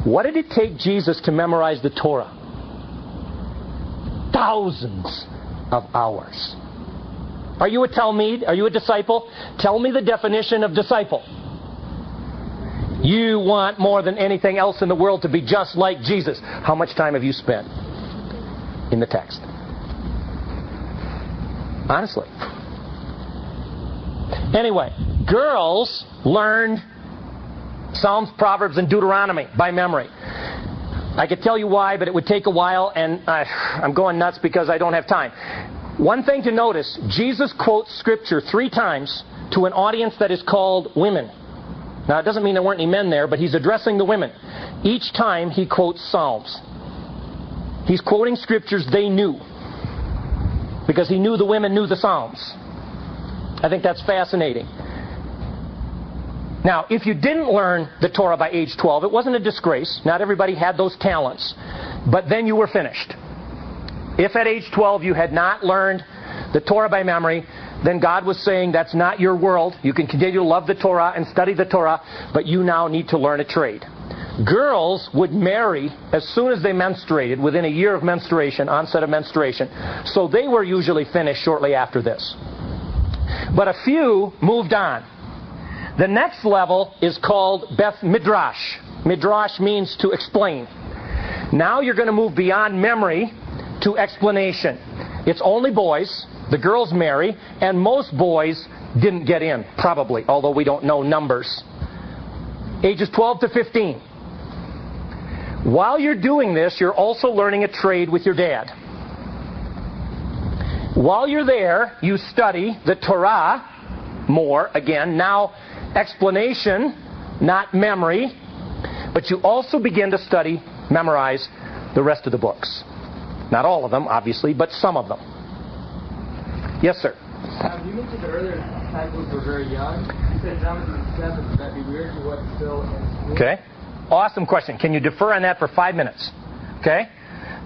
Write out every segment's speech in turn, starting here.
What did it take Jesus to memorize the Torah? Thousands of hours. Are you a Talmud? Are you a disciple? Tell me the definition of disciple. You want more than anything else in the world to be just like Jesus. How much time have you spent in the text? Honestly. Anyway, girls learned Psalms, Proverbs, and Deuteronomy by memory. I could tell you why, but it would take a while, and I'm going nuts because I don't have time. One thing to notice, Jesus quotes Scripture 3 times to an audience that is called women. Now, it doesn't mean there weren't any men there, but he's addressing the women. Each time he quotes Psalms. He's quoting Scriptures they knew, because he knew the women knew the Psalms. I think that's fascinating. Now, if you didn't learn the Torah by age 12, it wasn't a disgrace. Not everybody had those talents. But then you were finished. If at age 12 you had not learned the Torah by memory, then God was saying that's not your world. You can continue to love the Torah and study the Torah, but you now need to learn a trade. Girls would marry as soon as they menstruated, within a year of menstruation, onset of menstruation. So they were usually finished shortly after this. But a few moved on. The next level is called Beth Midrash. Midrash means to explain. Now you're going to move beyond memory to explanation. It's only boys. The girls marry, and most boys didn't get in, probably, although we don't know numbers. Ages 12 to 15. While you're doing this, you're also learning a trade with your dad. While you're there, you study the Torah more, again, now explanation, not memory, but you also begin to study, memorize the rest of the books. Not all of them, obviously, but some of them. Yes, sir? You mentioned earlier disciples were very young. You said John was 7. Would that be weird? He wasn't still in school? Okay. Awesome question. Can you defer on that for 5 minutes? Okay?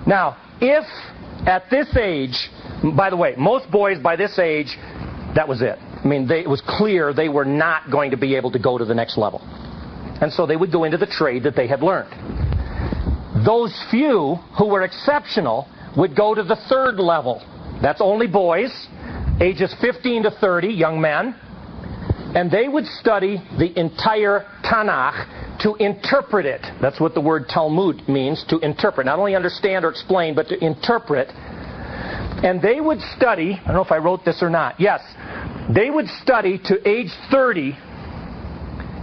Now, if at this age, by the way, most boys by this age, that was it. I mean, it was clear they were not going to be able to go to the next level. And so they would go into the trade that they had learned. Those few who were exceptional would go to the 3rd level. That's only boys, ages 15 to 30, young men. And they would study the entire Tanakh to interpret it. That's what the word Talmud means, to interpret. Not only understand or explain, but to interpret. And they would study, I don't know if I wrote this or not, yes, they would study to age 30,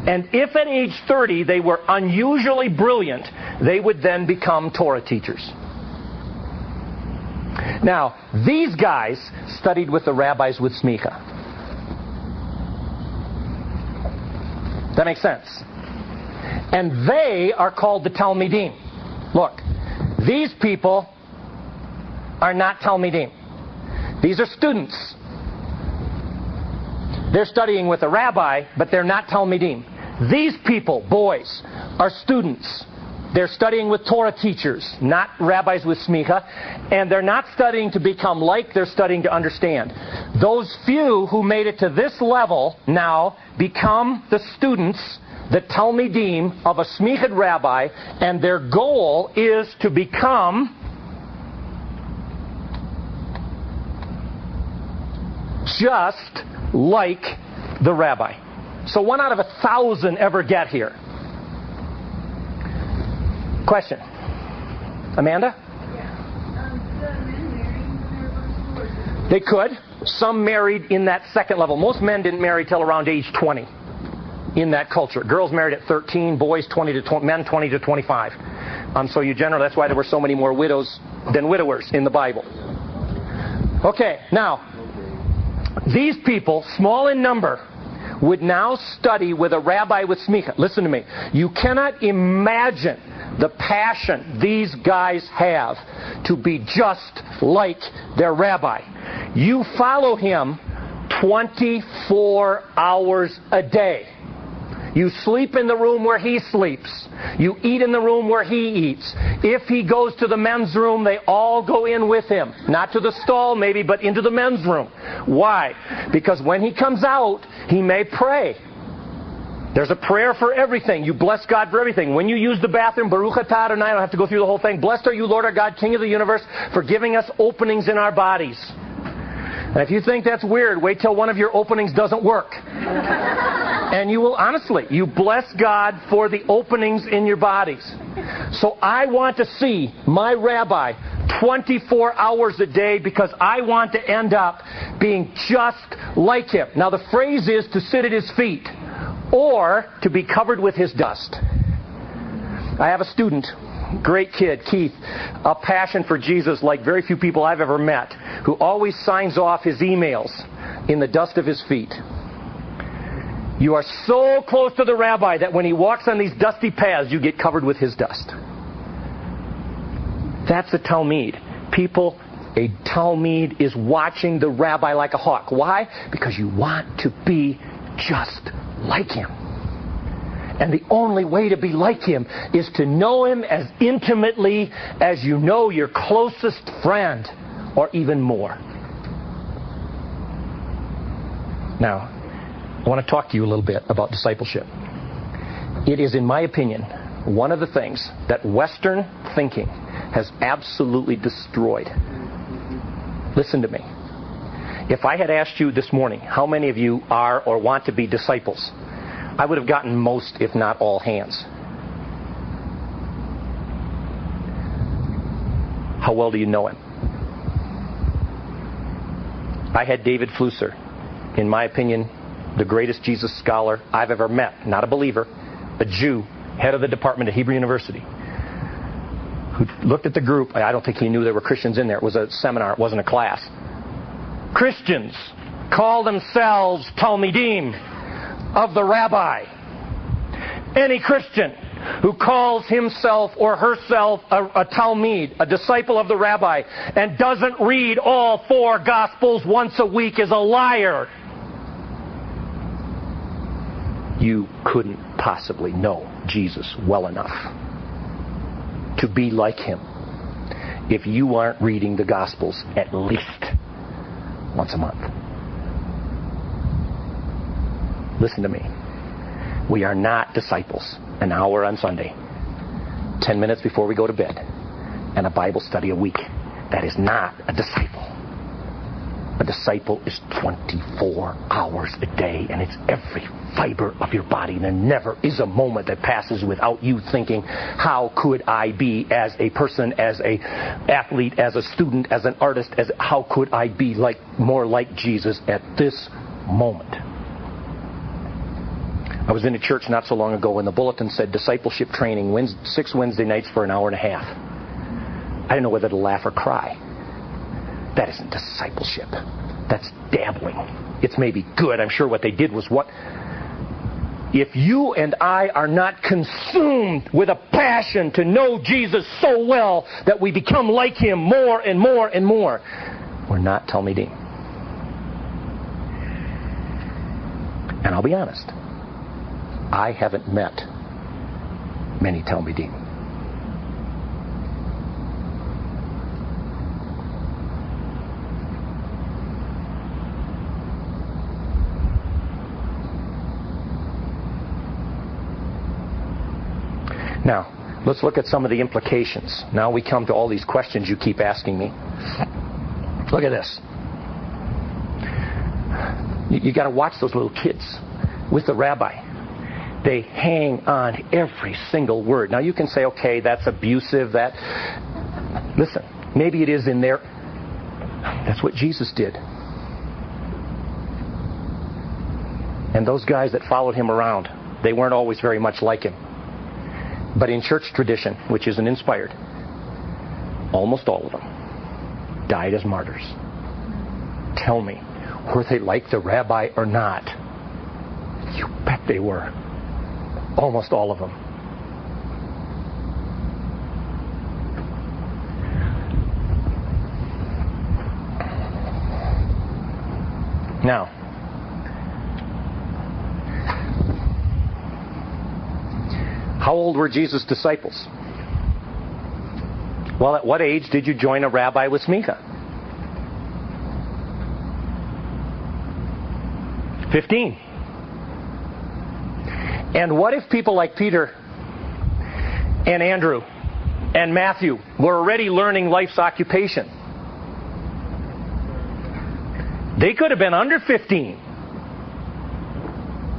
and if at age 30 they were unusually brilliant, they would then become Torah teachers. Now, these guys studied with the rabbis with smicha. That makes sense? And they are called the Talmidim. Look, these people are not Talmidim. These are students. They're studying with a rabbi, but they're not Talmidim. These people, boys, are students. They're studying with Torah teachers, not rabbis with smicha. And they're not studying to become like, they're studying to understand. Those few who made it to this level now become the students, the Talmidim of a smichad rabbi, and their goal is to become just like the rabbi. So 1 out of 1,000 ever get here. Question. Amanda? They could. Some married in that 2nd level. Most men didn't marry till around age 20 in that culture. Girls married at 13, boys 20 to 20, men 20 to 25. So you generally, that's why there were so many more widows than widowers in the Bible. Okay, now, these people, small in number, would now study with a rabbi with smicha. Listen to me. You cannot imagine the passion these guys have to be just like their rabbi. You follow him 24 hours a day. You sleep in the room where he sleeps. You eat in the room where he eats. If he goes to the men's room, they all go in with him. Not to the stall maybe, but into the men's room. Why? Because when he comes out, he may pray. There's a prayer for everything. You bless God for everything. When you use the bathroom, Baruch atah Adonai, I don't have to go through the whole thing. Blessed are you, Lord our God, King of the universe, for giving us openings in our bodies. And if you think that's weird, wait till one of your openings doesn't work. And you will, honestly, you bless God for the openings in your bodies. So I want to see my rabbi 24 hours a day because I want to end up being just like him. Now the phrase is to sit at his feet or to be covered with his dust. I have a student, great kid, Keith, a passion for Jesus like very few people I've ever met, who always signs off his emails in the dust of his feet. You are so close to the rabbi that when he walks on these dusty paths, you get covered with his dust. That's a Talmud. People, a Talmud is watching the rabbi like a hawk. Why? Because you want to be just like him. And the only way to be like him is to know him as intimately as you know your closest friend, or even more. Now, I want to talk to you a little bit about discipleship. It is, in my opinion, one of the things that Western thinking has absolutely destroyed. Listen to me. If I had asked you this morning, how many of you are or want to be disciples, I would have gotten most, if not all, hands. How well do you know him? I had David Flusser, in my opinion, the greatest Jesus scholar I've ever met. Not a believer, a Jew, head of the department at Hebrew University, who looked at the group. I don't think he knew there were Christians in there. It was a seminar. It wasn't a class. Christians call themselves Talmidim of the Rabbi. Any Christian who calls himself or herself a Talmud, a disciple of the Rabbi, and doesn't read all 4 Gospels once a week is a liar. You couldn't possibly know Jesus well enough to be like him if you aren't reading the Gospels at least once a month. Listen to me. We are not disciples. An hour on Sunday, 10 minutes before we go to bed, and a Bible study a week. That is not a disciple. A disciple is 24 hours a day, and it's every fiber of your body. There never is a moment that passes without you thinking, how could I be as a person, as a athlete, as a student, as an artist, how could I be more like Jesus at this moment? I was in a church not so long ago, and the bulletin said discipleship training 6 Wednesday nights for an hour and a half. I didn't know whether to laugh or cry. That isn't discipleship. That's dabbling. It's maybe good. I'm sure what they did was what... If you and I are not consumed with a passion to know Jesus so well that we become like him more and more and more, we're not Talmidim. And I'll be honest, I haven't met many Talmidim. Now, let's look at some of the implications. Now we come to all these questions you keep asking me. Look at this. You got to watch those little kids with the rabbi. They hang on every single word. Now you can say, okay, that's abusive. Listen, maybe it is in there. That's what Jesus did. And those guys that followed him around, they weren't always very much like him. But in church tradition, which isn't inspired, almost all of them died as martyrs. Tell me, were they like the rabbi or not? You bet they were. Almost all of them. Now, how old were Jesus' disciples? Well, at what age did you join a rabbi with smicha? 15. And what if people like Peter and Andrew and Matthew were already learning life's occupation? They could have been under 15.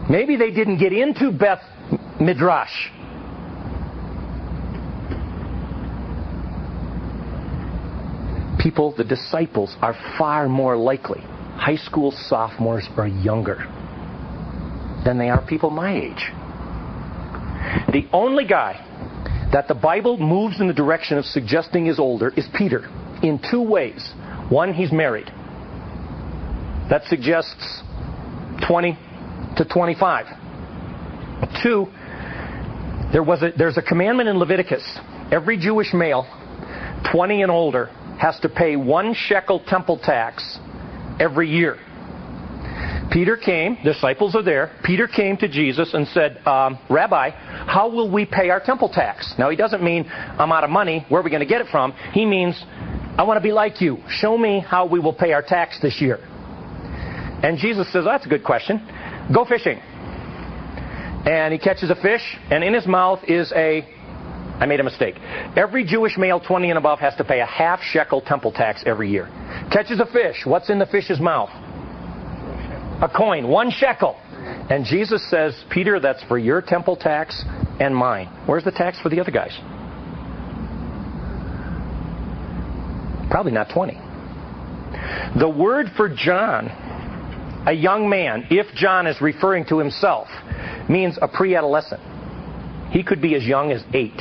Maybe they didn't get into Beth Midrash. People, the disciples, are far more likely, high school sophomores or younger, than they are people my age. The only guy that the Bible moves in the direction of suggesting is older is Peter, in two ways. One, he's married. That suggests 20 to 25. Two, there's a commandment in Leviticus. Every Jewish male, 20 and older, has to pay 1 shekel temple tax every year. Peter came, disciples are there, Peter came to Jesus and said, Rabbi, how will we pay our temple tax? Now he doesn't mean, I'm out of money, where are we going to get it from? He means, I want to be like you. Show me how we will pay our tax this year. And Jesus says, that's a good question. Go fishing. And he catches a fish, and in his mouth is I made a mistake. Every Jewish male 20 and above has to pay a half shekel temple tax every year. Catches a fish. What's in the fish's mouth? A coin, 1 shekel. And Jesus says, Peter, that's for your temple tax and mine. Where's the tax for the other guys? Probably not 20. The word for John, a young man, if John is referring to himself, means a pre-adolescent. He could be as young as 8.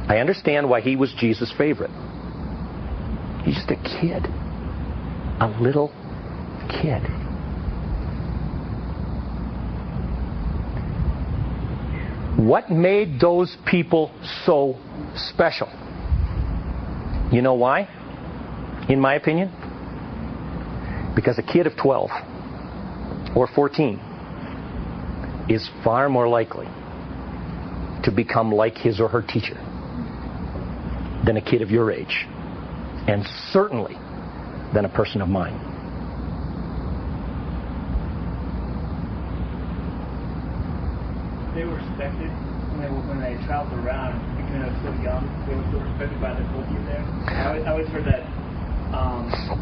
I understand why he was Jesus' favorite. He's just a kid. A little kid. What made those people so special? You know why? In my opinion? Because a kid of 12 or 14 is far more likely to become like his or her teacher than a kid of your age, and certainly than a person of mine. They were respected when they traveled around because they were so young. They were so respected by the culture there. I always heard that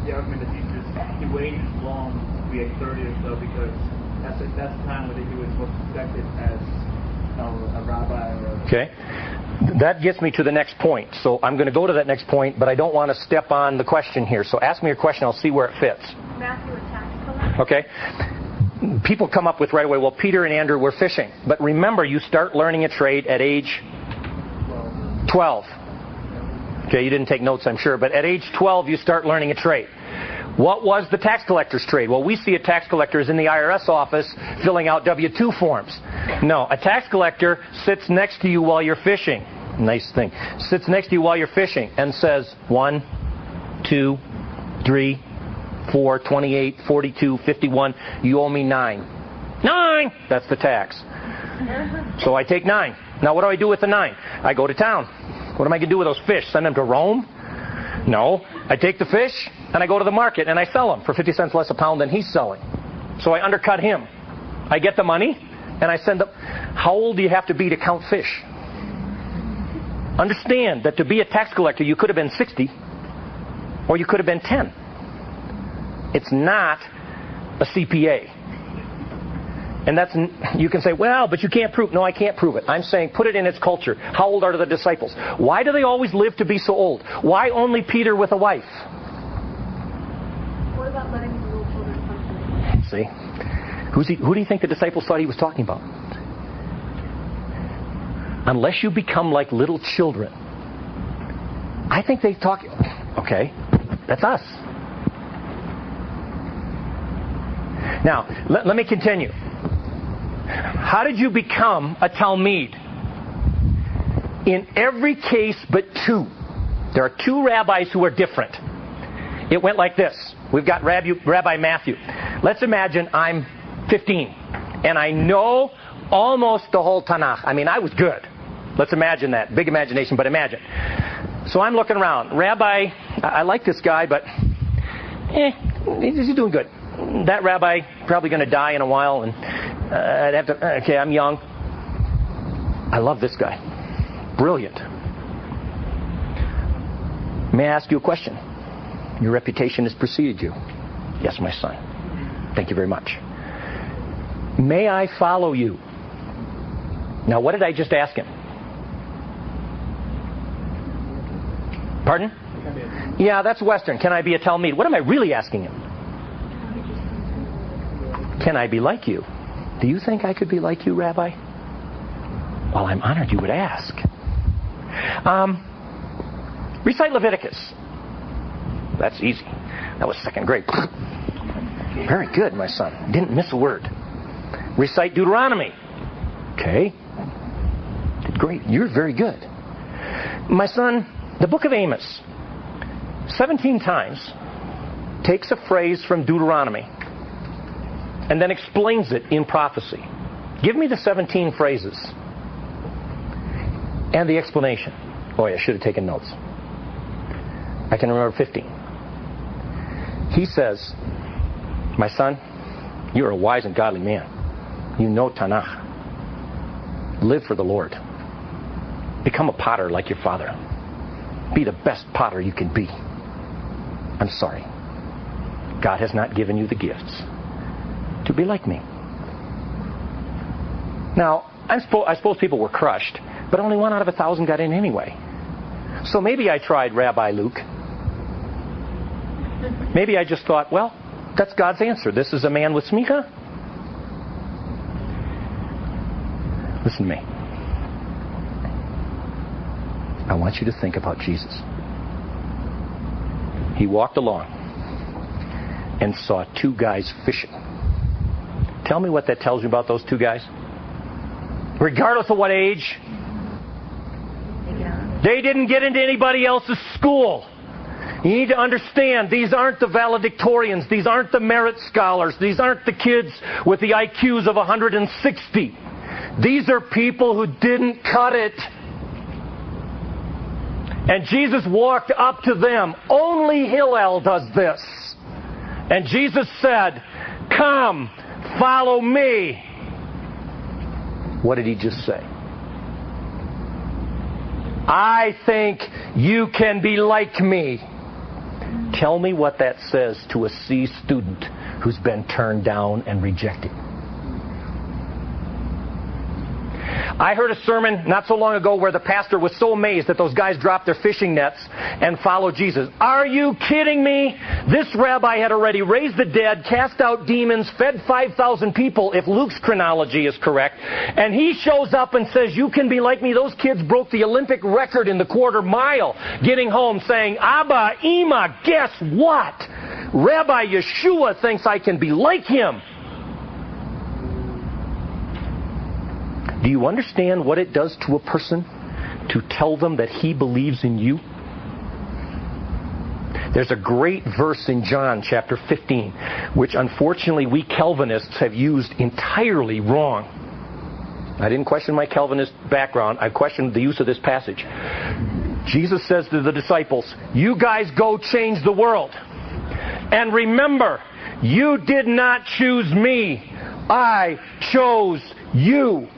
the argument that he waited long to be at 30 or so because that's the time when he was most respected as a rabbi or Okay. That gets me to the next point. So I'm going to go to that next point, but I don't want to step on the question here. So ask me your question. I'll see where it fits. Matthew, a tax collector. Okay. People come up with right away, well, Peter and Andrew were fishing. But remember, you start learning a trade at age 12. Okay, you didn't take notes, I'm sure. But at age 12, you start learning a trade. What was the tax collector's trade? Well, we see a tax collector is in the IRS office filling out W-2 forms. No, a tax collector sits next to you while you're fishing. Nice thing. Sits next to you while you're fishing and says 1, 2, 3, 4, 28, 42, 51. You owe me 9. 9! That's the tax. So I take 9. Now what do I do with the 9? I go to town. What am I going to do with those fish? Send them to Rome? No. I take the fish and I go to the market and I sell them for 50 cents less a pound than he's selling. So I undercut him. I get the money and I send them. How old do you have to be to count fish? Understand that to be a tax collector, you could have been 60 or you could have been 10. It's not a CPA. And that's, you can say, well, but you can't prove. No, I can't prove it. I'm saying put it in its culture. How old are the disciples? Why do they always live to be so old? Why only Peter with a wife? What about letting the little children come to me? See? Who do you think the disciples thought he was talking about? Unless you become like little children. I think they talk... Okay, that's us. Now, let me continue. How did you become a Talmid? In every case but 2. There are 2 rabbis who are different. It went like this. We've got Rabbi Matthew. Let's imagine I'm 15 and I know almost the whole Tanakh. I mean, I was good. Let's imagine that. Big imagination, but imagine. So I'm looking around. Rabbi, I like this guy, but he's doing good. That rabbi probably going to die in a while, and I'd have to, okay, I'm young. I love this guy. Brilliant. May I ask you a question? Your reputation has preceded you. Yes, my son. Thank you very much. May I follow you? Now, what did I just ask him? Pardon? Yeah, that's Western. Can I be a Talmud? What am I really asking him? Can I be like you? Do you think I could be like you, Rabbi? Well, I'm honored you would ask. Recite Leviticus. That's easy. That was second grade. Very good, my son. Didn't miss a word. Recite Deuteronomy. Okay. Did great. You're very good. My son, the book of Amos, 17 times takes a phrase from Deuteronomy and then explains it in prophecy. Give me the 17 phrases and the explanation. Boy, I should have taken notes. I can remember 15. He says, my son, you're a wise and godly man. You know Tanakh. Live for the Lord. Become a potter like your father. Be the best potter you can be. I'm sorry. God has not given you the gifts to be like me. Now, I suppose people were crushed, but only 1 out of 1,000 got in anyway. So maybe I tried Rabbi Luke. Maybe I just thought, well, that's God's answer. This is a man with smicha. Listen to me. I want you to think about Jesus. He walked along and saw 2 guys fishing. Tell me what that tells you about those 2 guys. Regardless of what age, they didn't get into anybody else's school. You need to understand, these aren't the valedictorians. These aren't the merit scholars. These aren't the kids with the IQs of 160. These are people who didn't cut it. And Jesus walked up to them. Only Hillel does this. And Jesus said, come, follow me. What did he just say? I think you can be like me. Tell me what that says to a C student who's been turned down and rejected. I heard a sermon not so long ago where the pastor was so amazed that those guys dropped their fishing nets and followed Jesus. Are you kidding me? This rabbi had already raised the dead, cast out demons, fed 5,000 people, if Luke's chronology is correct. And he shows up and says, you can be like me. Those kids broke the Olympic record in the quarter mile, getting home saying, Abba, Ima, guess what? Rabbi Yeshua thinks I can be like him. Do you understand what it does to a person to tell them that he believes in you? There's a great verse in John chapter 15, which unfortunately we Calvinists have used entirely wrong. I didn't question my Calvinist background. I questioned the use of this passage. Jesus says to the disciples, you guys go change the world. And remember, you did not choose me. I chose you.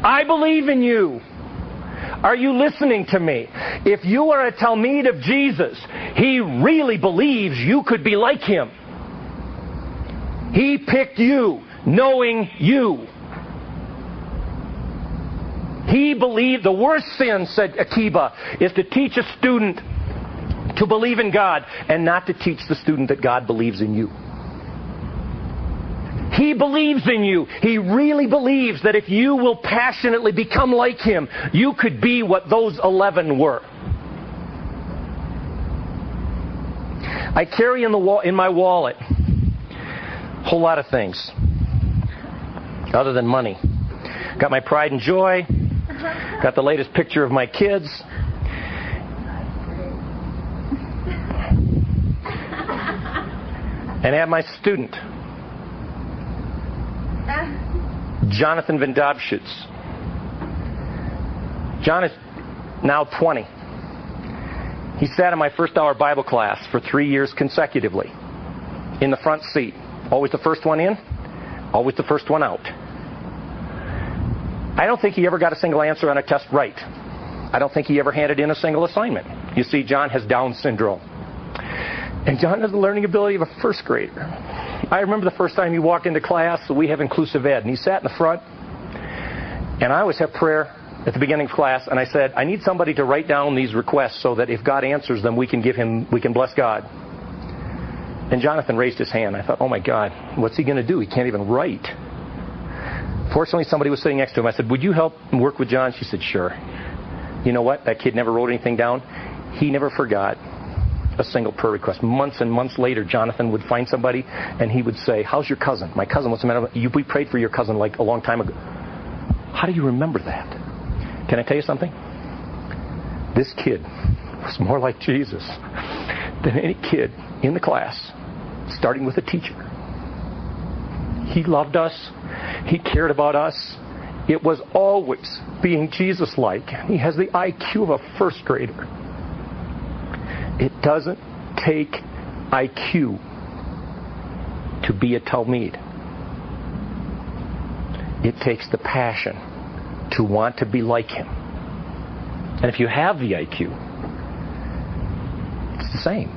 I believe in you. Are you listening to me? If you are a Talmud of Jesus, he really believes you could be like him. He picked you, knowing you. He believed, the worst sin, said Akiba, is to teach a student to believe in God and not to teach the student that God believes in you. He believes in you. He really believes that if you will passionately become like him, you could be what those 11 were. I carry in my wallet a whole lot of things other than money. Got my pride and joy. Got the latest picture of my kids. And I have my student, Jonathan Van Dobschutz. John is now 20. He sat in my first hour Bible class for 3 years consecutively. In the front seat. Always the first one in, Always the first one out. I don't think he ever got a single answer on a test right. I don't think he ever handed in a single assignment. You see, John has Down syndrome. And John has the learning ability of a first grader. I remember the first time he walked into class, so we have inclusive ed, and he sat in the front, and I always have prayer at the beginning of class, and I said, I need somebody to write down these requests so that if God answers them, we can bless God. And Jonathan raised his hand. I thought, oh my God, what's he going to do? He can't even write. Fortunately, somebody was sitting next to him. I said, would you help work with John? She said, sure. You know what? That kid never wrote anything down. He never forgot a single prayer request. Months and months later, Jonathan would find somebody, and he would say, how's your cousin? My cousin, what's the matter? We prayed for your cousin like a long time ago. How do you remember that? Can I tell you something? This kid was more like Jesus than any kid in the class, starting with a teacher. He loved us. He cared about us. It was always being Jesus-like. He has the IQ of a first grader. It doesn't take IQ to be a Talmid. It takes the passion to want to be like him. And if you have the IQ, it's the same.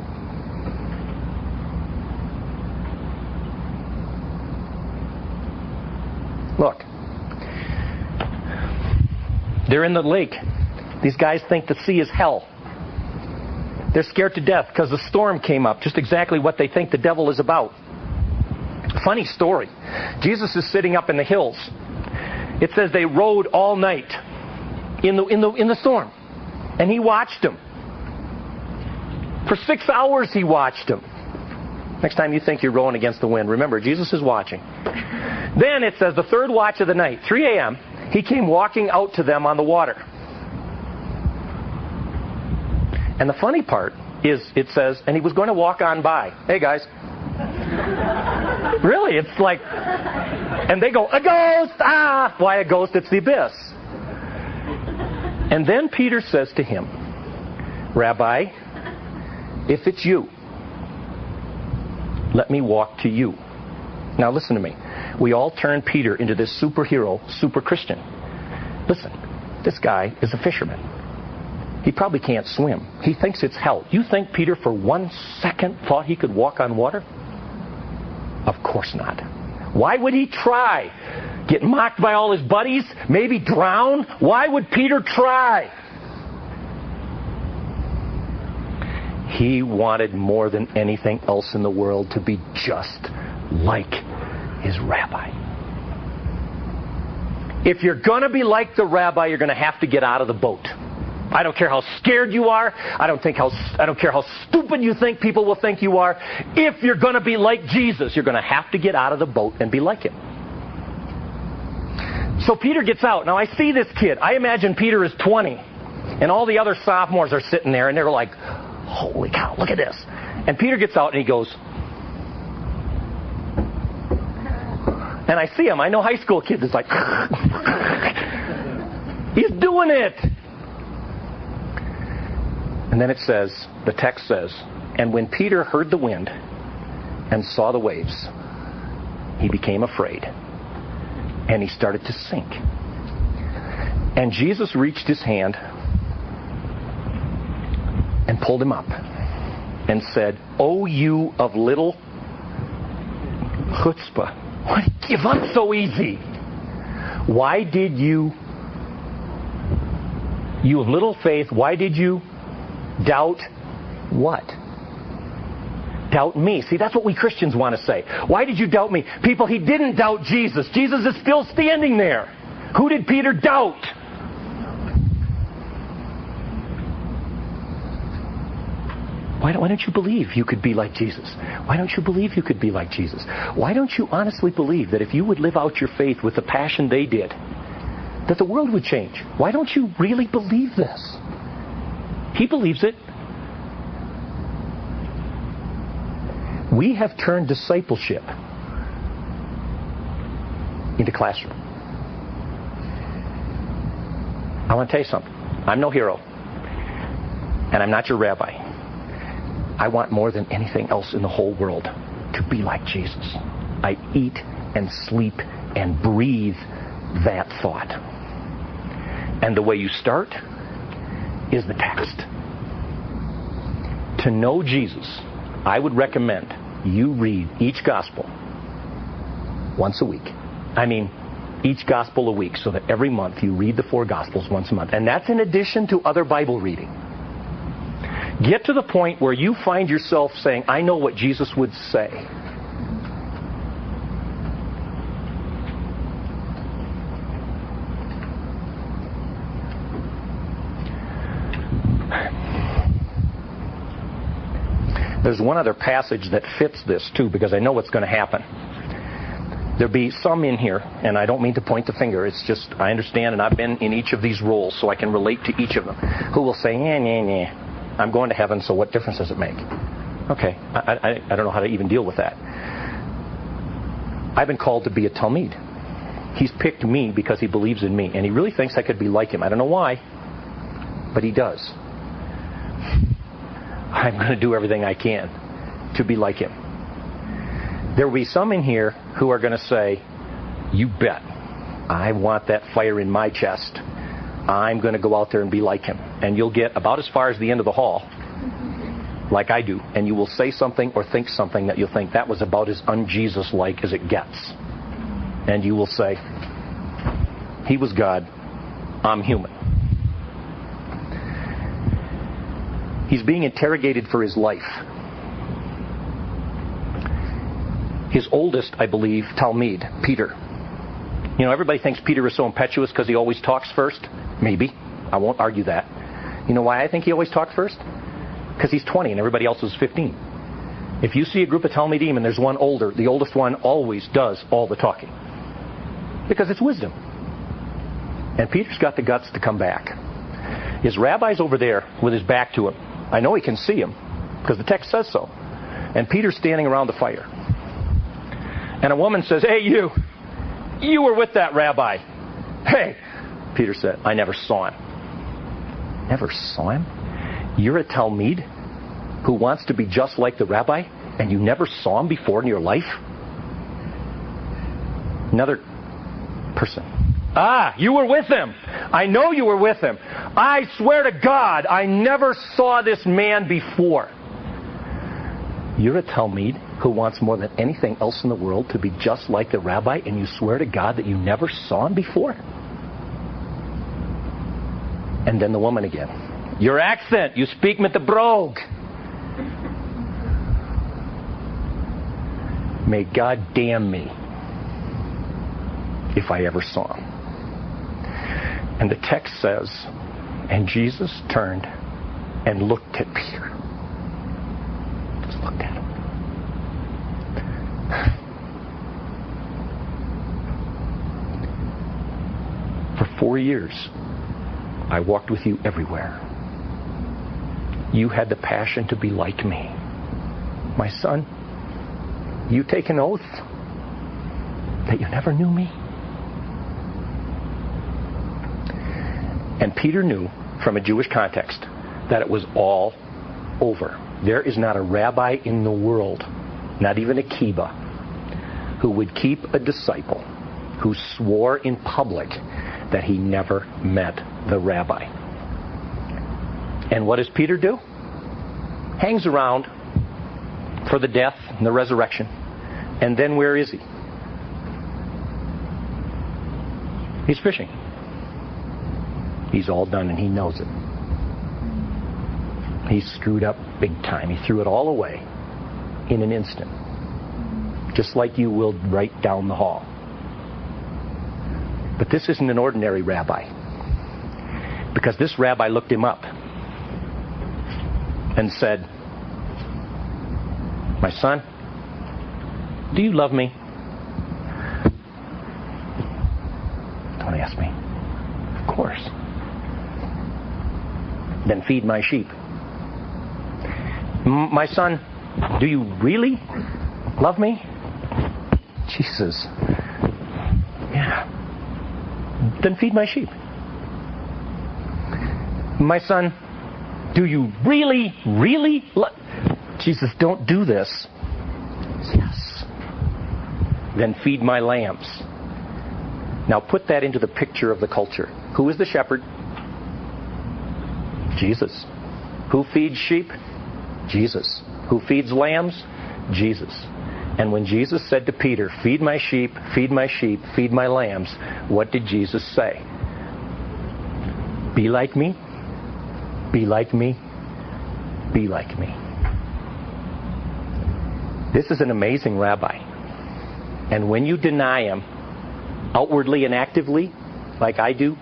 Look, they're in the lake. These guys think the sea is hell. They're scared to death because the storm came up, just exactly what they think the devil is about. Funny story. Jesus is sitting up in the hills. It says they rode all night in the storm. And he watched them. For 6 hours he watched them. Next time you think you're rowing against the wind, remember, Jesus is watching. Then it says the third watch of the night, 3 a.m., he came walking out to them on the water. And the funny part is, it says, and he was going to walk on by. Hey, guys. Really, it's like, and they go, a ghost! Ah! Why a ghost? It's the abyss. And then Peter says to him, Rabbi, if it's you, let me walk to you. Now listen to me. We all turn Peter into this superhero, super Christian. Listen, this guy is a fisherman. He probably can't swim. He thinks it's hell. You think Peter for 1 second thought he could walk on water? Of course not. Why would he try? Get mocked by all his buddies? Maybe drown? Why would Peter try? He wanted more than anything else in the world to be just like his rabbi. If you're going to be like the rabbi, you're going to have to get out of the boat. I don't care how scared you are. I don't care how stupid you think people will think you are. If you're going to be like Jesus, you're going to have to get out of the boat and be like him. So Peter gets out. Now I see this kid. I imagine Peter is 20. And all the other sophomores are sitting there and they're like, holy cow, look at this. And Peter gets out and he goes, and I see him. I know high school kids. It's like, he's doing it. And then it says, the text says, and when Peter heard the wind and saw the waves, he became afraid. And he started to sink. And Jesus reached his hand and pulled him up and said, "O you of little chutzpah, why did you give up so easy? Why did you of little faith, why did you doubt what? Doubt me." See, that's what we Christians want to say. Why did you doubt me? People, he didn't doubt Jesus. Jesus is still standing there. Who did Peter doubt? Why don't you believe you could be like Jesus? Why don't you believe you could be like Jesus? Why don't you honestly believe that if you would live out your faith with the passion they did, that the world would change? Why don't you really believe this? He believes it. We have turned discipleship into classroom. I want to tell you something. I'm no hero. And I'm not your rabbi. I want more than anything else in the whole world to be like Jesus. I eat and sleep and breathe that thought. And the way you start is the text. To know Jesus, I would recommend you read each gospel once a week. I mean, each gospel a week, so that every month you read the 4 gospels once a month. And that's in addition to other Bible reading. Get to the point where you find yourself saying, I know what Jesus would say. There's one other passage that fits this too, because I know what's going to happen. There'll be some in here, and I don't mean to point the finger, it's just I understand, and I've been in each of these roles, so I can relate to each of them, who will say, I'm going to heaven, so what difference does it make? Okay, I don't know how to even deal with that. I've been called to be a Talmid. He's picked me because he believes in me, and he really thinks I could be like him. I don't know why, but he does. I'm going to do everything I can to be like him. There will be some in here who are going to say, you bet, I want that fire in my chest. I'm going to go out there and be like him. And you'll get about as far as the end of the hall, like I do, and you will say something or think something that you'll think that was about as un-Jesus-like as it gets. And you will say, he was God, I'm human. He's being interrogated for his life. His oldest, I believe, Talmid, Peter. You know, everybody thinks Peter is so impetuous because he always talks first. Maybe. I won't argue that. You know why I think he always talks first? Because he's 20 and everybody else is 15. If you see a group of Talmidim and there's one older, the oldest one always does all the talking. Because it's wisdom. And Peter's got the guts to come back. His rabbi's over there with his back to him. I know he can see him because the text says so. And Peter's standing around the fire. And a woman says, hey, you were with that rabbi. Hey, Peter said, I never saw him. Never saw him? You're a Talmid who wants to be just like the rabbi, and you never saw him before in your life? Another person. You were with him. I know you were with him. I swear to God, I never saw this man before. You're a Talmid who wants more than anything else in the world to be just like the rabbi, and you swear to God that you never saw him before? And then the woman again. Your accent, you speak mit the brogue. May God damn me if I ever saw him. And the text says, and Jesus turned and looked at Peter. Just looked at him. For 4 years, I walked with you everywhere. You had the passion to be like me. My son, you take an oath that you never knew me. And Peter knew, from a Jewish context, that it was all over. There is not a rabbi in the world, not even a kibbutz, who would keep a disciple who swore in public that he never met the rabbi. And what does Peter do? Hangs around for the death and the resurrection. And then where is he? He's fishing. He's all done and he knows it. He screwed up big time. He threw it all away in an instant. Just like you will right down the hall. But this isn't an ordinary rabbi. Because this rabbi looked him up and said, my son, do you love me? Don't ask me. Of course. Then feed my sheep. My son, do you really love me? Jesus. Yeah. Then feed my sheep. My son, do you really love... Jesus, don't do this. Yes. then feed my lambs. Now put that into the picture of the culture. Who is the shepherd? Jesus. Who feeds sheep? Jesus. Who feeds lambs? Jesus. And when Jesus said to Peter, feed my sheep, feed my sheep, feed my lambs, what did Jesus say? Be like me, be like me, be like me. This is an amazing rabbi. And when you deny him, outwardly and actively, like I do,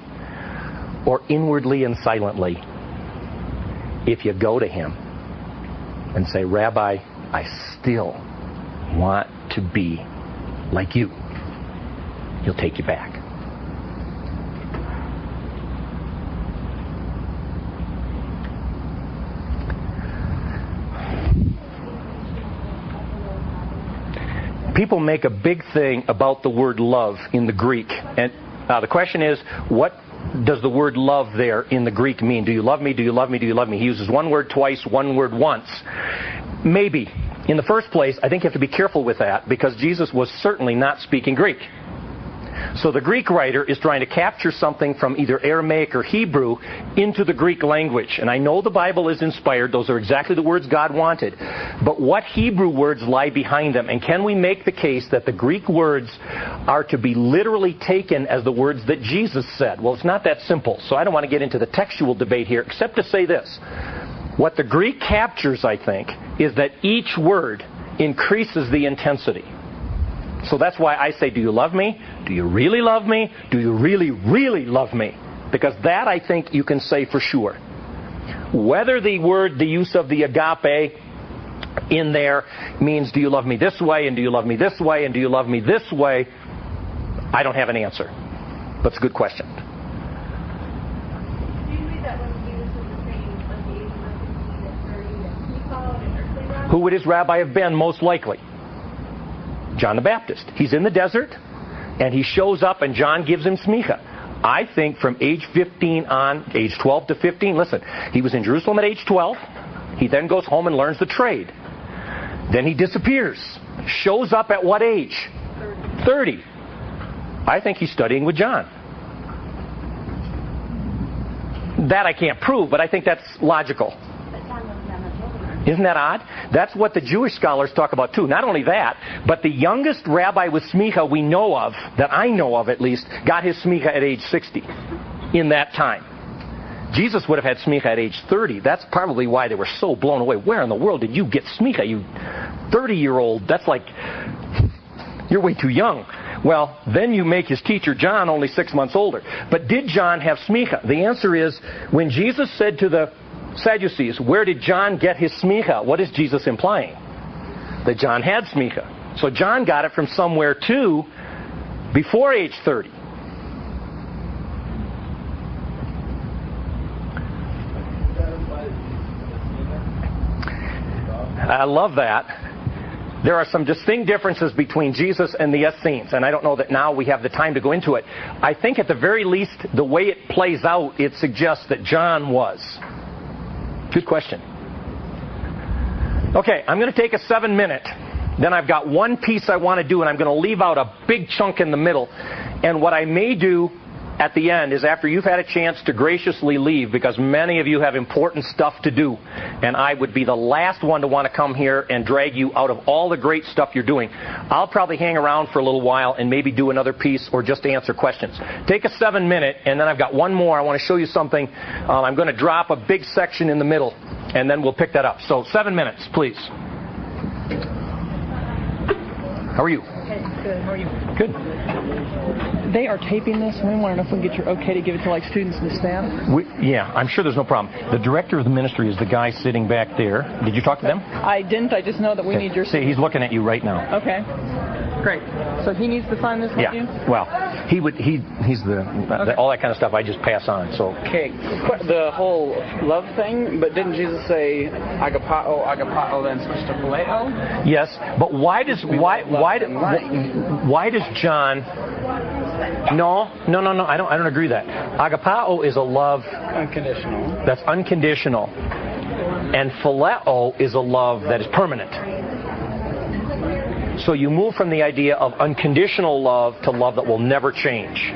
or inwardly and silently, if you go to him and say, Rabbi, I still want to be like you, he'll take you back. People make a big thing about the word love in the Greek. And the question is, what does the word love there in the Greek mean? Do you love me? Do you love me? Do you love me? He uses one word twice, one word once. Maybe. In the first place, I think you have to be careful with that because Jesus was certainly not speaking Greek. So the Greek writer is trying to capture something from either Aramaic or Hebrew into the Greek language. And I know the Bible is inspired. Those are exactly the words God wanted. But what Hebrew words lie behind them? And can we make the case that the Greek words are to be literally taken as the words that Jesus said? Well, it's not that simple. So I don't want to get into the textual debate here, except to say this. What the Greek captures, I think, is that each word increases the intensity. So that's why I say, do you love me? Do you really love me? Do you really, really love me? Because that, I think, you can say for sure. Whether the use of the agape in there means do you love me this way, and do you love me this way, and do you love me this way, I don't have an answer. But it's a good question. Do you read that when Jesus was the same, like the age of 15 and 30, that he followed an earthly rabbi? Who would his rabbi have been most likely? John the Baptist. He's in the desert, and he shows up, and John gives him smicha. I think from age 15 on, age 12 to 15, listen, he was in Jerusalem at age 12. He then goes home and learns the trade. Then he disappears. Shows up at what age? 30. I think he's studying with John. That I can't prove, but I think that's logical. Isn't that odd? That's what the Jewish scholars talk about too. Not only that, but the youngest rabbi with smicha we know of, that I know of at least, got his smicha at age 60 in that time. Jesus would have had smicha at age 30. That's probably why they were so blown away. Where in the world did you get smicha, you 30-year-old? That's like, you're way too young. Well, then you make his teacher John only 6 months older. But did John have smicha? The answer is, when Jesus said to the Sadducees, where did John get his smicha? What is Jesus implying? That John had smicha. So John got it from somewhere too before age 30. I love that. There are some distinct differences between Jesus and the Essenes, and I don't know that now we have the time to go into it. I think at the very least, the way it plays out, it suggests that John was. Good question. Okay, I'm going to take a 7-minute. Then I've got one piece I want to do, and I'm going to leave out a big chunk in the middle. And what I may do at the end is, after you've had a chance to graciously leave, because many of you have important stuff to do, and I would be the last one to want to come here and drag you out of all the great stuff you're doing. I'll probably hang around for a little while and maybe do another piece or just answer questions. Take a 7-minute, and then I've got one more. I want to show you something. I'm going to drop a big section in the middle, and then we'll pick that up. So 7 minutes, please. How are you? Hey, good. How are you? Good. They are taping this, and we want to know if we can get your okay to give it to like students and staff. Yeah, I'm sure there's no problem. The director of the ministry is the guy sitting back there. Did you talk to them? I didn't. I just know that we need your. See, he's looking at you right now. Okay. Great. So he needs to sign this with you? Well, he's all that kind of stuff I just pass on. So. Okay, the whole love thing, but didn't Jesus say agapao, then switch to phileo? Yes, but why does John? No. I don't agree with that. Agapao is a love Unconditional. That's unconditional, and phileo is a love that is permanent. So you move from the idea of unconditional love to love that will never change.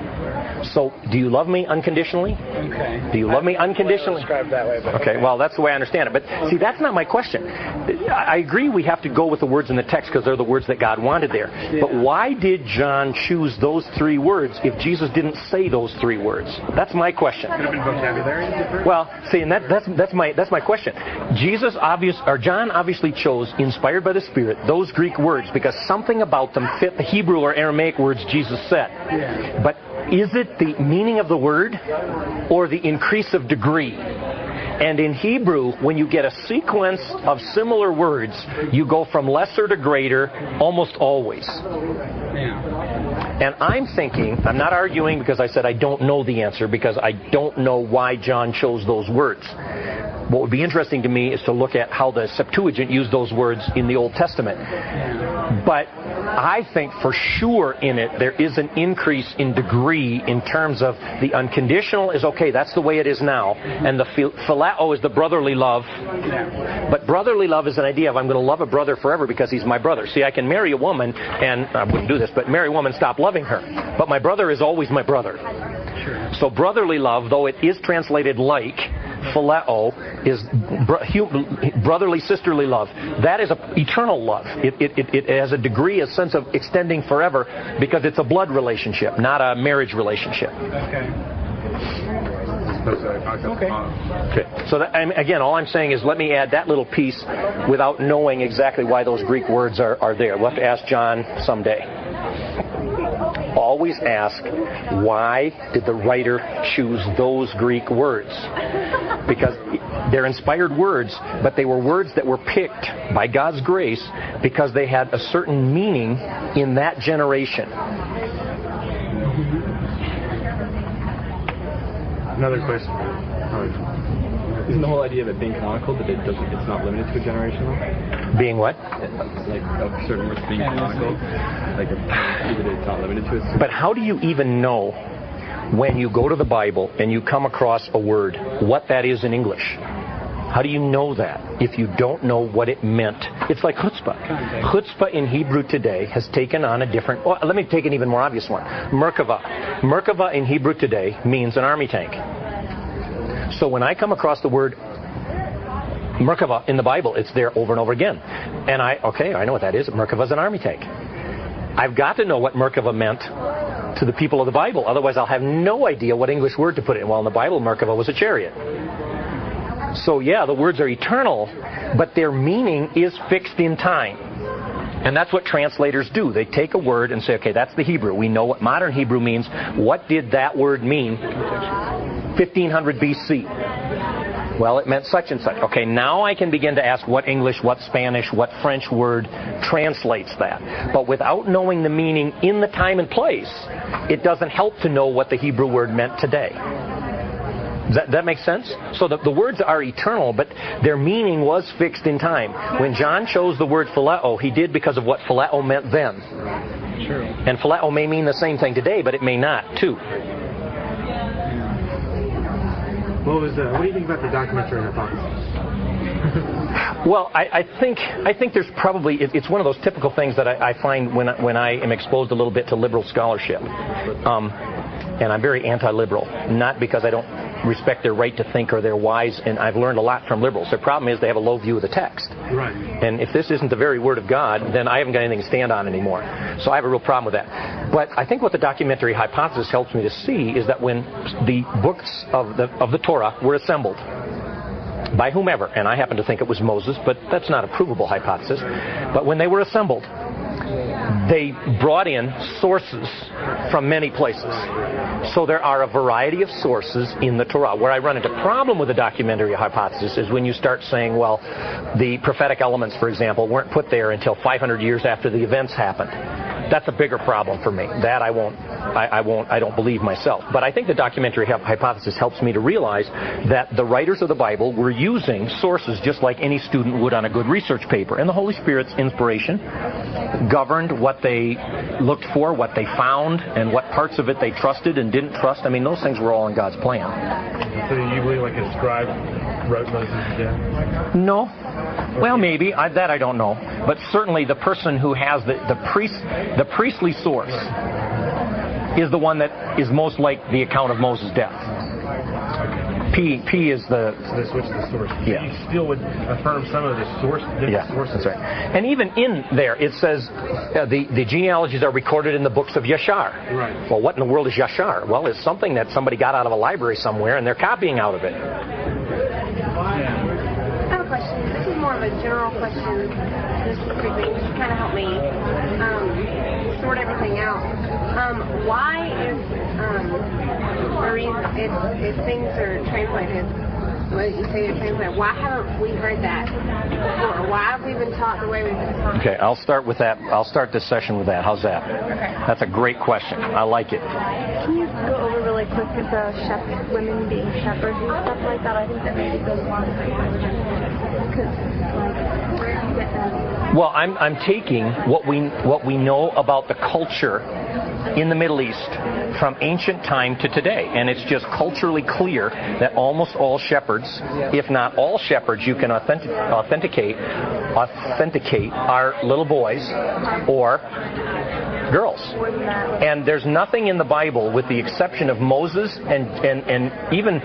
So, do you love me unconditionally? Okay. Do you love me unconditionally? Described that way, but Okay, well, that's the way I understand it. But see, that's not my question. I agree we have to go with the words in the text because they're the words that God wanted there. Yeah. But why did John choose those 3 words if Jesus didn't say those 3 words? That's my question. Could have been vocabulary. Well, see, and that's my question. John obviously chose, inspired by the Spirit, those Greek words because something about them fit the Hebrew or Aramaic words Jesus said. Yeah. But is it the meaning of the word or the increase of degree? And in Hebrew, when you get a sequence of similar words, you go from lesser to greater almost always. Yeah. And I'm thinking, I'm not arguing because I said I don't know the answer because I don't know why John chose those words. What would be interesting to me is to look at how the Septuagint used those words in the Old Testament. But I think for sure in it there is an increase in degree in terms of the unconditional is okay, that's the way it is now. And the phileo is the brotherly love. But brotherly love is an idea of I'm going to love a brother forever because he's my brother. See, I can marry a woman, and I wouldn't do this, but marry a woman, stop loving her. But my brother is always my brother. So brotherly love, though it is translated like, phileo is brotherly, sisterly love. That is an eternal love. It has a degree, a sense of extending forever because it's a blood relationship, not a marriage relationship. Okay. So again, all I'm saying is let me add that little piece without knowing exactly why those Greek words are there. We'll have to ask John someday. Always ask, why did the writer choose those Greek words? Because they're inspired words, but they were words that were picked by God's grace because they had a certain meaning in that generation. Another question. Isn't the whole idea of it being canonical that it's not limited to a generation though? Being what? Like of certain words being canonical, like that it's not limited to it. But how do you even know when you go to the Bible and you come across a word what that is in English? How do you know that if you don't know what it meant? It's like chutzpah. Chutzpah in Hebrew today has taken on a different... Well, let me take an even more obvious one. Merkava. Merkava in Hebrew today means an army tank. So when I come across the word Merkava in the Bible, it's there over and over again. And I know what that is. Merkava is an army tank. I've got to know what Merkava meant to the people of the Bible. Otherwise, I'll have no idea what English word to put in. Well, in the Bible, Merkava was a chariot. So, yeah, the words are eternal, but their meaning is fixed in time. And that's what translators do. They take a word and say, okay, that's the Hebrew. We know what modern Hebrew means. What did that word mean 1500 BC? Well, it meant such and such. Okay, now I can begin to ask what English, what Spanish, what French word translates that. But without knowing the meaning in the time and place, it doesn't help to know what the Hebrew word meant today. Does that make sense? So the words are eternal, but their meaning was fixed in time. When John chose the word phileo, he did because of what phileo meant then. True. And phileo may mean the same thing today, but it may not, too. What do you think about the documentary hypothesis? Well, I think there's probably it's one of those typical things that I find when I am exposed a little bit to liberal scholarship, and I'm very anti-liberal, not because I don't respect their right to think or they're wise, and I've learned a lot from liberals. Their problem is they have a low view of the text. Right. And if this isn't the very Word of God, then I haven't got anything to stand on anymore. So I have a real problem with that. But I think what the documentary hypothesis helps me to see is that when the books of the Torah were assembled, by whomever, and I happen to think it was Moses, but that's not a provable hypothesis, but when they were assembled, they brought in sources from many places. So there are a variety of sources in the Torah. Where I run into problem with the documentary hypothesis is when you start saying, well, the prophetic elements, for example, weren't put there until 500 years after the events happened. That's a bigger problem for me. That I don't believe myself. But I think the documentary hypothesis helps me to realize that the writers of the Bible were using sources just like any student would on a good research paper. And the Holy Spirit's inspiration governed what they looked for, what they found, and what parts of it they trusted and didn't trust. I mean, those things were all in God's plan. So you believe like a scribe wrote Moses' death? No. Well, maybe. I don't know. But certainly the person who has the priestly source is the one that is most like the account of Moses' death. P is the... So they switched the source. Yeah. You still would affirm some of the source, different sources. That's right. And even in there, it says the genealogies are recorded in the books of Yashar. Right. Well, what in the world is Yashar? Well, it's something that somebody got out of a library somewhere, and they're copying out of it. I have a question. This is more of a general question. Just quickly, just kind of help me sort everything out. Why is the reason if things are translated, what you say they're translated, why haven't we heard that before? Why have we been taught the way we've been taught? Okay, I'll start with that. I'll start this session with that. How's that? Okay. That's a great question. I like it. Can you go over really quick with the women being shepherds and stuff like that? I think that maybe goes along with religion. Because, where do you get that? Well, I'm taking what we know about the culture in the Middle East from ancient time to today, and it's just culturally clear that almost all shepherds, if not all shepherds, you can authenticate are little boys or girls. And there's nothing in the Bible, with the exception of Moses and even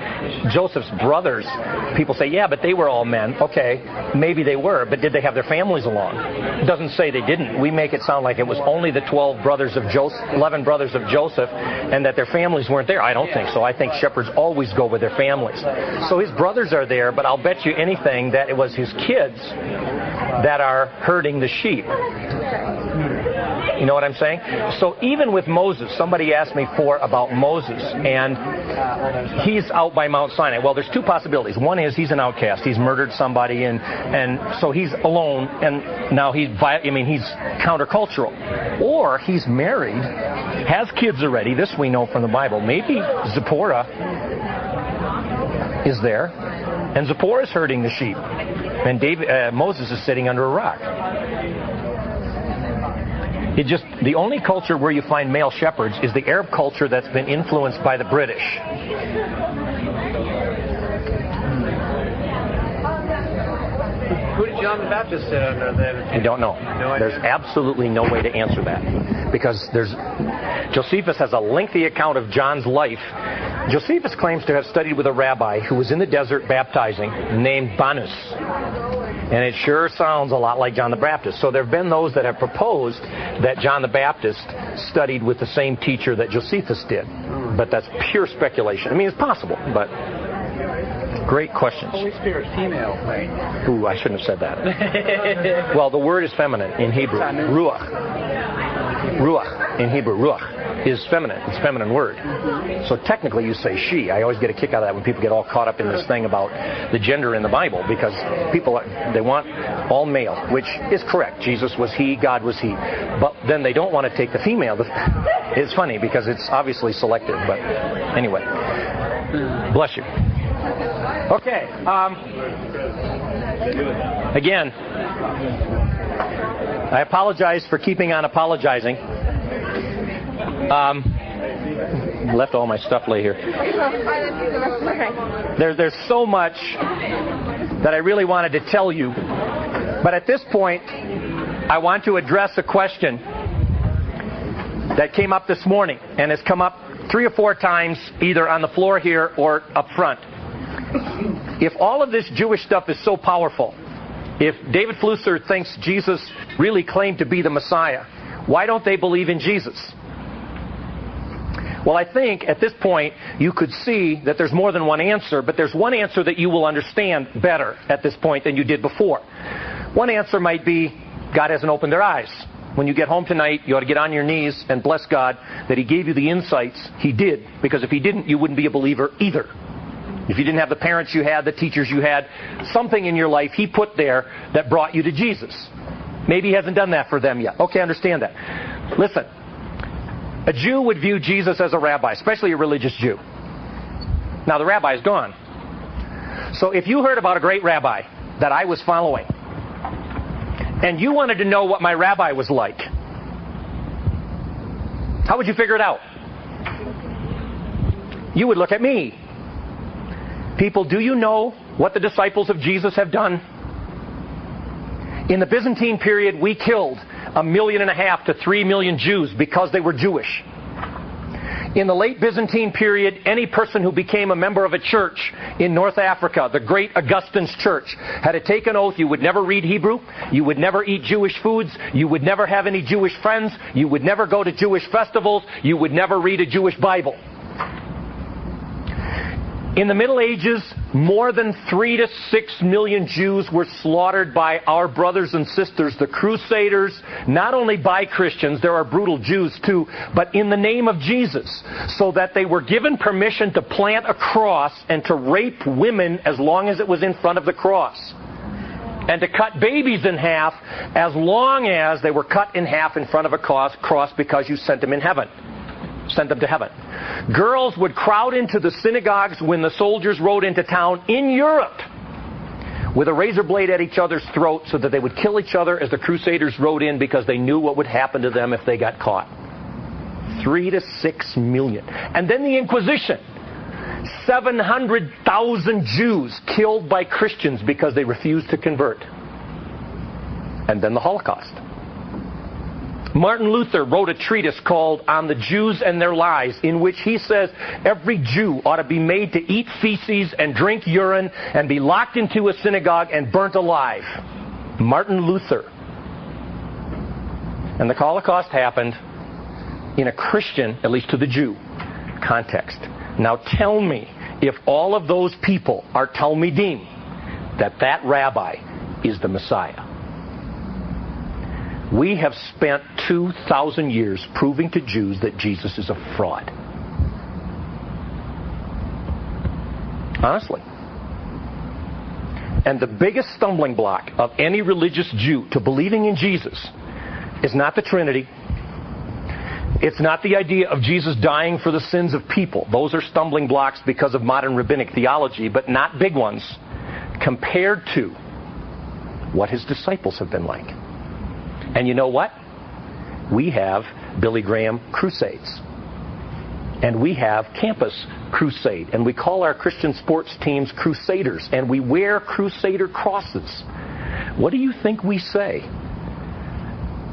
Joseph's brothers. People say, yeah, but they were all men. Okay, maybe they were, but did they have their families along? It doesn't say they didn't. We make it sound like it was only the 11 brothers of Joseph, and that their families weren't there. I don't think so. I think shepherds always go with their families. So his brothers are there, but I'll bet you anything that it was his kids that are herding the sheep. You know what I'm saying? So even with Moses, somebody asked me about Moses, and he's out by Mount Sinai. Well, there's two possibilities. One is he's an outcast. He's murdered somebody, and so he's alone, and now he's countercultural. Or he's married, has kids already. This we know from the Bible. Maybe Zipporah is there, and Zipporah is herding the sheep, and Moses is sitting under a rock. The only culture where you find male shepherds is the Arab culture that's been influenced by the British. Who did John the Baptist sit under then? I don't know. There's absolutely no way to answer that, because Josephus has a lengthy account of John's life. Josephus claims to have studied with a rabbi who was in the desert baptizing named Banus. And it sure sounds a lot like John the Baptist. So there have been those that have proposed that John the Baptist studied with the same teacher that Josephus did. But that's pure speculation. I mean, it's possible, but great questions. Holy Spirit, female, right? Ooh, I shouldn't have said that. Well, the word is feminine in Hebrew. Ruach. Ruach in Hebrew. Ruach is feminine. It's a feminine word. So technically you say she. I always get a kick out of that when people get all caught up in this thing about the gender in the Bible, because they want all male, which is correct. Jesus was he, God was he. But then they don't want to take the female. It's funny because it's obviously selective. But anyway, bless you. Okay. Again, I apologize for keeping on apologizing. Left all my stuff lay here. There's so much that I really wanted to tell you, but at this point, I want to address a question that came up this morning and has come up 3 or 4 times, either on the floor here or up front. If all of this Jewish stuff is so powerful, if David Flusser thinks Jesus really claimed to be the Messiah, why don't they believe in Jesus? Well, I think at this point you could see that there's more than one answer, but there's one answer that you will understand better at this point than you did before. One answer might be God hasn't opened their eyes. When you get home tonight, you ought to get on your knees and bless God that He gave you the insights He did, because if He didn't, you wouldn't be a believer either. If you didn't have the parents you had, the teachers you had, something in your life He put there that brought you to Jesus. Maybe He hasn't done that for them yet. Okay, I understand that. Listen. A Jew would view Jesus as a rabbi, especially a religious Jew. Now, the rabbi is gone. So if you heard about a great rabbi that I was following, and you wanted to know what my rabbi was like, how would you figure it out? You would look at me. People, do you know what the disciples of Jesus have done? In the Byzantine period, we killed 1.5 million to 3 million Jews because they were Jewish. In the late Byzantine period, any person who became a member of a church in North Africa, the Great Augustine's Church, had to take an oath. You would never read Hebrew. You would never eat Jewish foods. You would never have any Jewish friends. You would never go to Jewish festivals. You would never read a Jewish Bible. In the Middle Ages, more than 3 to 6 million Jews were slaughtered by our brothers and sisters, the Crusaders, not only by Christians, there are brutal Jews too, but in the name of Jesus, so that they were given permission to plant a cross and to rape women as long as it was in front of the cross. And to cut babies in half as long as they were cut in half in front of a cross because you sent them to heaven. Girls would crowd into the synagogues when the soldiers rode into town in Europe with a razor blade at each other's throat so that they would kill each other as the Crusaders rode in because they knew what would happen to them if they got caught. 3 to 6 million. And then the Inquisition. 700,000 Jews killed by Christians because they refused to convert. And then the Holocaust. Martin Luther wrote a treatise called On the Jews and Their Lies, in which he says every Jew ought to be made to eat feces and drink urine and be locked into a synagogue and burnt alive. Martin Luther. And the Holocaust happened in a Christian, at least to the Jew, context. Now tell me if all of those people are Talmidim, that rabbi is the Messiah. We have spent 2,000 years proving to Jews that Jesus is a fraud. Honestly. And the biggest stumbling block of any religious Jew to believing in Jesus is not the Trinity. It's not the idea of Jesus dying for the sins of people. Those are stumbling blocks because of modern rabbinic theology, but not big ones compared to what his disciples have been like. And you know what? We have Billy Graham crusades. And we have Campus Crusade. And we call our Christian sports teams Crusaders. And we wear Crusader crosses. What do you think we say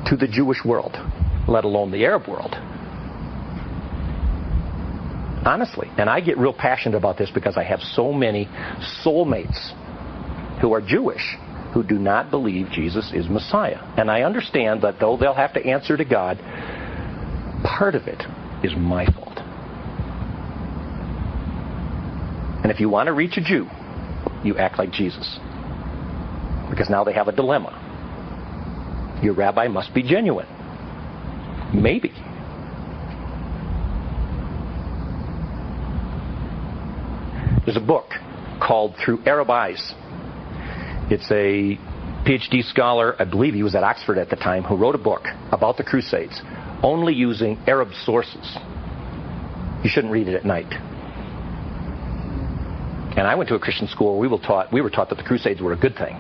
to the Jewish world, let alone the Arab world? Honestly. And I get real passionate about this because I have so many soulmates who are Jewish who do not believe Jesus is Messiah. And I understand that though they'll have to answer to God, part of it is my fault. And if you want to reach a Jew, you act like Jesus. Because now they have a dilemma. Your rabbi must be genuine. Maybe. There's a book called Through Arab Eyes. It's a PhD scholar, I believe he was at Oxford at the time, who wrote a book about the Crusades, only using Arab sources. You shouldn't read it at night. And I went to a Christian school where we were taught that the Crusades were a good thing.